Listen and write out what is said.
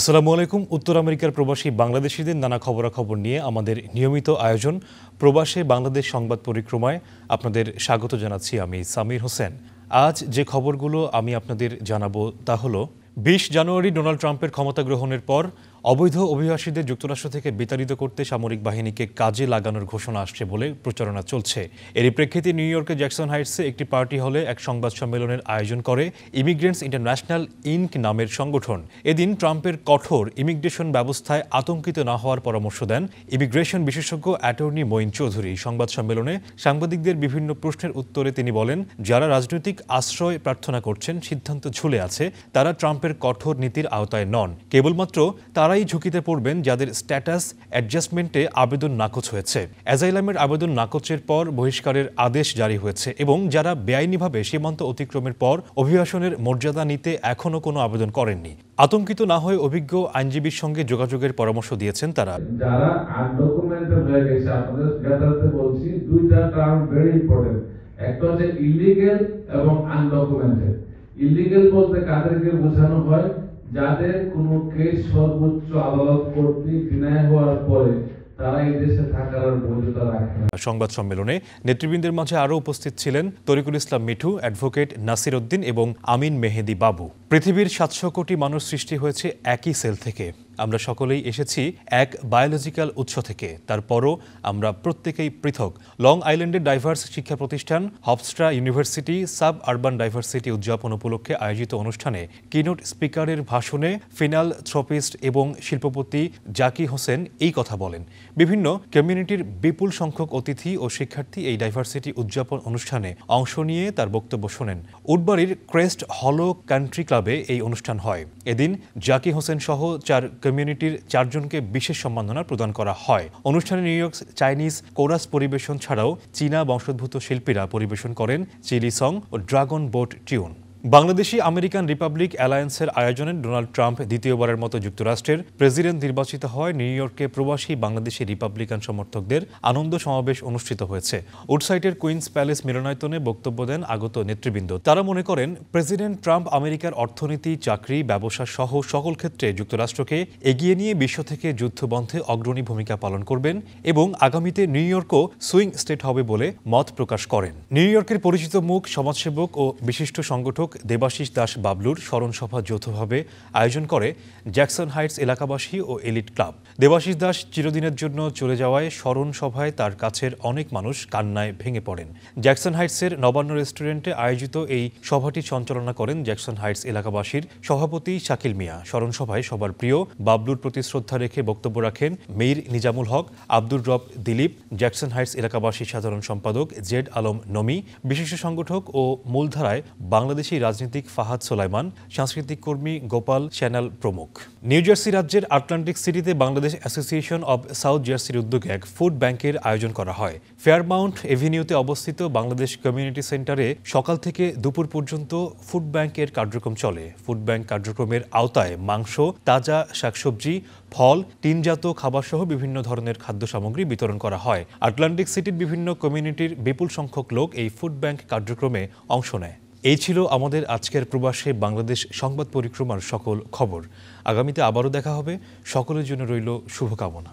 আসসালামু আলাইকুম। উত্তর আমেরিকার প্রবাসী বাংলাদেশিদের নানা খবরাখবর নিয়ে আমাদের নিয়মিত আয়োজন প্রবাসে বাংলাদেশ সংবাদ পরিক্রমায় আপনাদের স্বাগত জানাচ্ছি আমি সামির হোসেন। আজ যে খবরগুলো আমি আপনাদের জানাবো তা হলো ২০ জানুয়ারি ডোনাল্ড ট্রাম্পের ক্ষমতা গ্রহণের পর অবৈধ অভিবাসীদের যুক্তরাষ্ট্র থেকে বিতাড়িত করতে সামরিক বাহিনীকে কাজে লাগানোর ঘোষণা আসছে বলে প্রচারণা চলছে। এরই প্রেক্ষিতে নিউ ইয়র্কের জ্যাকসন হাইটসে একটি পার্টি হলে এক সংবাদ সম্মেলনের আয়োজন করে ইমিগ্রেন্টস ইন্টারন্যাশনাল ইনক নামের সংগঠন। এদিন ট্রাম্পের কঠোর ইমিগ্রেশন ব্যবস্থায় আতঙ্কিত না হওয়ার পরামর্শ দেন ইমিগ্রেশন বিশেষজ্ঞ অ্যাটর্নি মঈন চৌধুরী। সংবাদ সম্মেলনে সাংবাদিকদের বিভিন্ন প্রশ্নের উত্তরে তিনি বলেন, যারা রাজনৈতিক আশ্রয় প্রার্থনা করছেন সিদ্ধান্ত ঝুলে আছে, তারা ট্রাম্পের কঠোর নীতির আওতায় নন। কেবলমাত্র তারাই ঝুঁকিতে পড়বেন যাদের স্ট্যাটাস অ্যাডজাস্টমেন্টে আবেদন নাকচ হয়েছে। অ্যাজাইলামের আবেদন নাকচের পর বহিষ্কারের আদেশ জারি হয়েছে এবং যারা বেআইনিভাবে সীমান্ত অতিক্রমের পর অভিবাসনের মর্যাদা নিতে এখনও কোনো আবেদন করেননি। আতঙ্কিত না হয়ে অভিজ্ঞ আইনজীবীর সঙ্গে যোগাযোগের পরামর্শ দিয়েছেন তারা। যারা আনডকুমেন্টেড হয়ে গেছে, আপনাদের জ্ঞাতার্থে বলছি, দুইটা টার্ম ভেরি ইম্পর্টেন্ট। একটা হচ্ছে ইলিগেল এবং আনডকুমেন্টেড। ইলিগেল বলতে কাদেরকে বোঝানো হয়? যাদের কোনো কেস সর্বোচ্চ আদালত কর্তৃক ডিনাই হওয়ার পরে তারা এই দেশে থাকার বৈধতা রাখে না। সংবাদ সম্মেলনে নেতৃবৃন্দের মাঝে আরও উপস্থিত ছিলেন তরিকুল ইসলাম মিঠু, অ্যাডভোকেট নাসির উদ্দিন এবং আমিন মেহেদি বাবু। পৃথিবীর ৭০০ কোটি মানুষ সৃষ্টি হয়েছে একই সেল থেকে। আমরা সকলেই এসেছি এক বায়োলজিক্যাল উৎস থেকে। তারপরও আমরা প্রত্যেকেই পৃথক। লং আইল্যান্ডের ডাইভার্স শিক্ষা প্রতিষ্ঠান Hofstra university sub urban diversity উদযাপন উপলক্ষে আয়োজিত অনুষ্ঠানে কিনোট স্পিকারের ভাষণে ফিনালথ্রপিস্ট এবং শিল্পপতি জাকি হোসেন এই কথা বলেন। বিভিন্ন কমিউনিটির বিপুল সংখ্যক অতিথি ও শিক্ষার্থী এই ডাইভার্সিটি উদযাপন অনুষ্ঠানে অংশ নিয়ে তার বক্তব্য শোনেন। উডবাড়ির ক্রেস্ট হলো কান্ট্রি ক্লাবে এই অনুষ্ঠান হয়। এদিন জাকি হোসেন সহ ৪ কমিউনিটির ৪ জনকে বিশেষ সম্মাননা প্রদান করা হয়। অনুষ্ঠানে নিউ ইয়র্ক চাইনিজ কোরাস পরিবেশন ছাড়াও চীনা বংশোদ্ভূত শিল্পীরা পরিবেশন করেন চিলি সং ও dragon boat tune. Bangladeshi American Republic অ্যালায়েন্সের আয়োজনে ডোনাল্ড ট্রাম্প দ্বিতীয়বারের মতো যুক্তরাষ্ট্রের প্রেসিডেন্ট নির্বাচিত হয়। নিউ ইয়র্কে প্রবাসী বাংলাদেশি রিপাবলিকান সমর্থকদের আনন্দ সমাবেশ অনুষ্ঠিত হয়েছে। উডসাইটের কুইন্স প্যালেস মিলনায়তনে বক্তব্য দেন আগত নেতৃবৃন্দ। তারা মনে করেন, প্রেসিডেন্ট ট্রাম্প আমেরিকার অর্থনীতি, চাকরি, ব্যবসা সহ সকল ক্ষেত্রে যুক্তরাষ্ট্রকে এগিয়ে নিয়ে বিশ্ব থেকে যুদ্ধবন্ধে অগ্রণী ভূমিকা পালন করবেন এবং আগামীতে নিউ ইয়র্কও সুইং স্টেট হবে বলে মত প্রকাশ করেন। নিউ ইয়র্কের পরিচিত মুখ সমাজসেবক ও বিশিষ্ট সংগঠক দেবাশিস দাস বাবলুর স্মরণসভা যৌথভাবে আয়োজন করে জ্যাকসন হাইটস এলাকাবাসী ও এলিট ক্লাব। দেবাশিস দাস চিরদিনের জন্য চলে যাওয়ায় স্মরণ সভায় তার কাছের অনেক মানুষ কান্নায় ভেঙে পড়েন। জ্যাকসন হাইটসের নবান্ন রেস্টুরেন্টে আয়োজিত এই সভাটি সঞ্চালনা করেন জ্যাকসন হাইটস এলাকাবাসীর সভাপতি শাকিল মিয়া। স্মরণ সভায় সবার প্রিয় বাবলুর প্রতি শ্রদ্ধা রেখে বক্তব্য রাখেন মীর নিজামুল হক, আব্দুর রব দিলীপ, জ্যাকসন হাইটস এলাকাবাসীর সাধারণ সম্পাদক জেড আলম নমি, বিশিষ্ট সংগঠক ও মূলধারায় বাংলাদেশি রাজনীতিক ফাহাদ সোলাইমান, সাংস্কৃতিক কর্মী গোপাল চ্যানেল প্রমুখ। নিউ জার্সি রাজ্যের আটলান্টিক সিটিতে বাংলাদেশ অ্যাসোসিয়েশন অব সাউথ জার্সির উদ্যোগে এক ফুড ব্যাংকের আয়োজন করা হয়। ফেয়ারমাউন্ট এভিনিউতে অবস্থিত বাংলাদেশ কমিউনিটি সেন্টারে সকাল থেকে দুপুর পর্যন্ত ফুড ব্যাংকের কার্যক্রম চলে। ফুড ব্যাংক কার্যক্রমের আওতায় মাংস, তাজা শাকসবজি, ফল, টিনজাত খাবারসহ বিভিন্ন ধরনের খাদ্য সামগ্রী বিতরণ করা হয়। আটলান্টিক সিটির বিভিন্ন কমিউনিটির বিপুল সংখ্যক লোক এই ফুড ব্যাংক কার্যক্রমে অংশ নেয়। এই ছিল আমাদের আজকের প্রবাসে বাংলাদেশ সংবাদ পরিক্রমার সকল খবর। আগামীতে আবারও দেখা হবে। সকলের জন্য রইল শুভকামনা।